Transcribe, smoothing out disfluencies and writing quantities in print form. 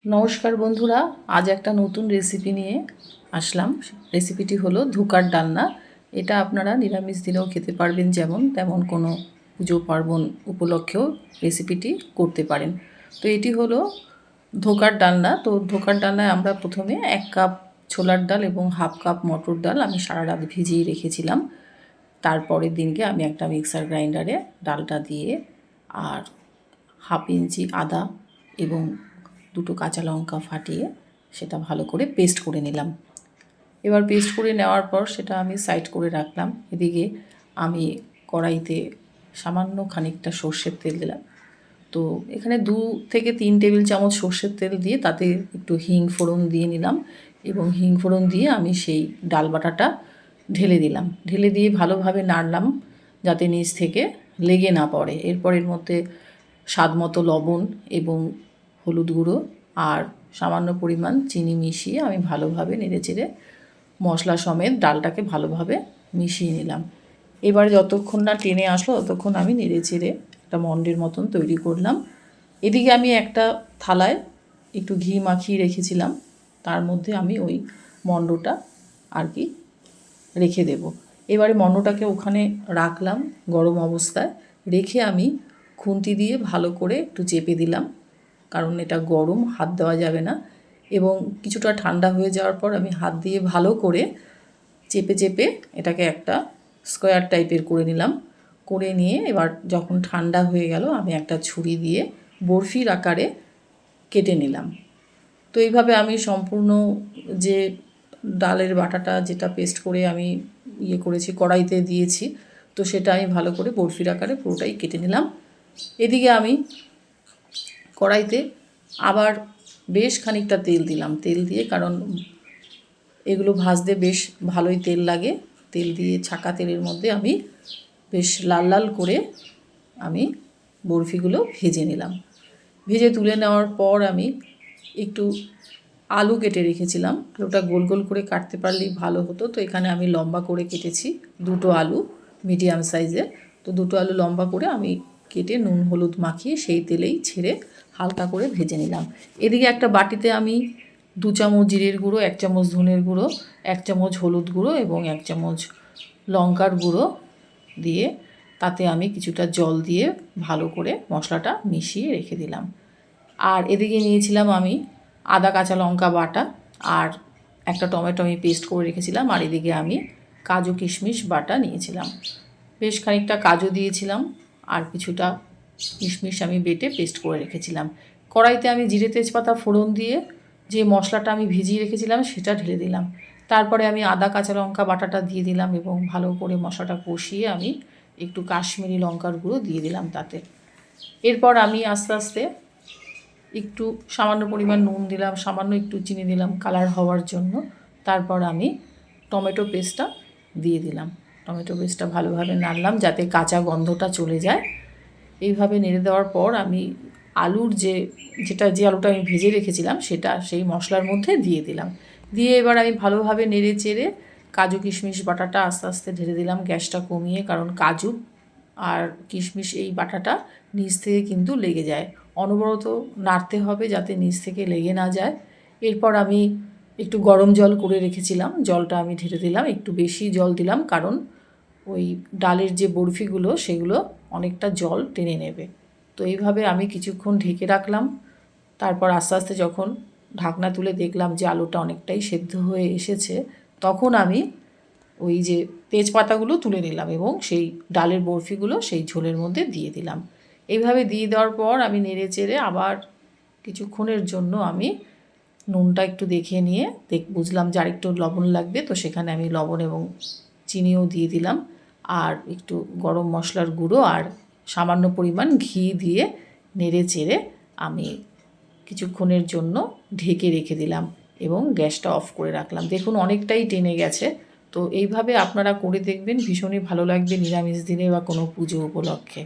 নমস্কার বন্ধুরা, আজ একটা নতুন রেসিপি নিয়ে আসলাম। রেসিপিটি হলো ধোকার ডালনা। এটা আপনারা নিরামিষ দিনেও খেতে পারবেন, যেমন তেমন কোনো পুজো পার্বণ উপলক্ষেও রেসিপিটি করতে পারেন। তো এটি হলো ধোকার ডালনা। তো ধোকার ডালনায় আমরা প্রথমে 1 কাপ ছোলার ডাল এবং হাফ কাপ মটর ডাল আমি সারা রাত ভিজিয়ে রেখেছিলাম। তারপরের দিনকে আমি একটা মিক্সার গ্রাইন্ডারে ডালটা দিয়ে আর হাফ ইঞ্চি আদা এবং 2টো কাঁচা লঙ্কা ফাটিয়ে সেটা ভালো করে পেস্ট করে নিলাম। এবার পেস্ট করে নেওয়ার পর সেটা আমি সাইড করে রাখলাম। এদিকে আমি কড়াইতে সামান্য খানিকটা সর্ষের তেল দিলাম। তো এখানে 2 থেকে 3 টেবিল চামচ সর্ষের তেল দিয়ে তাতে একটু হিং ফোড়ন দিয়ে নিলাম এবং হিং ফোড়ন দিয়ে আমি সেই ডাল বাটাটা ঢেলে দিলাম। ঢেলে দিয়ে ভালোভাবে নাড়লাম যাতে নিচ থেকে লেগে না পড়ে। এরপর এর মধ্যে স্বাদ মতো লবণ এবং হলুদ গুঁড়ো আর সামান্য পরিমাণ চিনি মিশিয়ে আমি ভালোভাবে নেড়েচেড়ে মশলা সমেত ডালটাকে ভালোভাবে মিশিয়ে নিলাম। এবার যতক্ষণ না টেনে আসলো ততক্ষণ আমি নেড়েচেড়ে একটা মণ্ডের মতন তৈরি করলাম। এদিকে আমি একটা থালায় একটু ঘি মাখিয়ে রেখেছিলাম, তার মধ্যে আমি ওই মণ্ডটা আর কি রেখে দেব। এবারে মণ্ডটাকে ওখানে রাখলাম গরম অবস্থায়, রেখে আমি খুন্তি দিয়ে ভালো করে একটু চেপে দিলাম, কারণ এটা গরম, হাত দেওয়া যাবে না। এবং কিছুটা ঠান্ডা হয়ে যাওয়ার পর আমি হাত দিয়ে ভালো করে চেপে চেপে এটাকে একটা স্কোয়ার টাইপের করে নিলাম। করে নিয়ে এবার যখন ঠান্ডা হয়ে গেল আমি একটা ছুরি দিয়ে বরফির আকারে কেটে নিলাম। তো এইভাবে আমি সম্পূর্ণ যে ডালের বাটাটা যেটা পেস্ট করে আমি করেছি, কড়াইতে দিয়েছি, তো সেটা আমি ভালো করে বরফির আকারে পুরোটাই কেটে নিলাম। এদিকে আমি কড়াইতে আবার বেশ খানিকটা তেল দিলাম। তেল দিয়ে, কারণ এগুলো ভাজতে বেশ ভালোই তেল লাগে, তেল দিয়ে ছাকা তেলের মধ্যে আমি বেশ লাল লাল করে আমি বরফিগুলো ভেজে নিলাম। ভেজে তুলে নেওয়ার পর আমি একটু আলু কেটে রেখেছিলাম। আলুটা গোল গোল করে কাটতে পারলেই ভালো হতো, তো এখানে আমি লম্বা করে কেটেছি 2টো আলু মিডিয়াম সাইজের। তো 2টো আলু লম্বা করে আমি কেটে নুন হলুদ মাখিয়ে সেই তেলেই ছেড়ে হালকা করে ভেজে নিলাম। এদিকে একটা বাটিতে আমি 2 চামচ জিরের গুঁড়ো, 1 চামচ ধনের গুঁড়ো, 1 চামচ হলুদ গুঁড়ো এবং 1 চামচ লঙ্কার গুঁড়ো দিয়ে তাতে আমি কিছুটা জল দিয়ে ভালো করে মশলাটা মিশিয়ে রেখে দিলাম। আর এদিকে নিয়েছিলাম আমি আদা কাঁচা লঙ্কা বাটা আর একটা টমেটো আমি পেস্ট করে রেখেছিলাম। আর এদিকে আমি কাজু কিশমিশ বাটা নিয়েছিলাম, বেশ খানিকটা কাজু দিয়েছিলাম আর কিছুটা কিশমিশ আমি বেটে পেস্ট করে রেখেছিলাম। কড়াইতে আমি জিরে তেজপাতা ফোড়ন দিয়ে যে মশলাটা আমি ভিজিয়ে রেখেছিলাম সেটা ঢেলে দিলাম। তারপরে আমি আদা কাঁচা লঙ্কা বাটাটা দিয়ে দিলাম এবং ভালো করে মশলাটা কষিয়ে আমি একটু কাশ্মীরি লঙ্কার গুঁড়ো দিয়ে দিলাম তাতে। এরপর আমি আস্তে আস্তে একটু সামান্য পরিমাণ নুন দিলাম, সামান্য একটু চিনি দিলাম কালার হওয়ার জন্য। তারপর আমি টমেটো পেস্টটা দিয়ে দিলাম। টমেটো পেস্টটা ভালোভাবে নাড়লাম যাতে কাঁচা গন্ধটা চলে যায়। এইভাবে নেড়ে দেওয়ার পর আমি আলুর যে আলুটা আমি ভেজে রেখেছিলাম সেটা সেই মশলার মধ্যে দিয়ে দিলাম। দিয়ে এবার আমি ভালোভাবে নেড়ে চেড়ে কাজু কিশমিশ বাটাটা আস্তে আস্তে ঢেলে দিলাম গ্যাসটা কমিয়ে, কারণ কাজু আর কিশমিশ এই বাটাটা নিচ থেকে কিন্তু লেগে যায়। অনবরত নাড়তে হবে যাতে নিচ থেকে লেগে না যায়। এরপর আমি একটু গরম জল করে রেখেছিলাম, জলটা আমি ঢেলে দিলাম। একটু বেশি জল দিলাম, কারণ ওই ডালের যে বরফিগুলো সেগুলো অনেকটা জল টেনে নেবে। তো এইভাবে আমি কিছুক্ষণ ঢেকে রাখলাম। তারপর আস্তে আস্তে যখন ঢাকনা তুলে দেখলাম যে আলুটা অনেকটাই সেদ্ধ হয়ে এসেছে, তখন আমি ওই যে তেজপাতাগুলো তুলে নিলাম এবং সেই ডালের বরফিগুলো সেই ঝোলের মধ্যে দিয়ে দিলাম। এইভাবে দিয়ে দেওয়ার পর আমি নেড়ে চেড়ে আবার কিছুক্ষণের জন্য আমি নুনটা একটু দেখে নিয়ে বুঝলাম যে আরেকটু লবণ লাগবে, তো সেখানে আমি লবণ এবং চিনিও দিয়ে দিলাম। আর একটু গরম মশলার গুঁড়ো আর সামান্য পরিমাণ ঘি দিয়ে নেড়ে চেড়ে আমি কিছুক্ষণের জন্য ঢেকে রেখে দিলাম এবং গ্যাসটা অফ করে রাখলাম। দেখুন অনেকটাই টেনে গেছে। তো এইভাবে আপনারা করে দেখবেন, ভীষণই ভালো লাগবে নিরামিষ দিনে বা কোনো পুজো উপলক্ষে।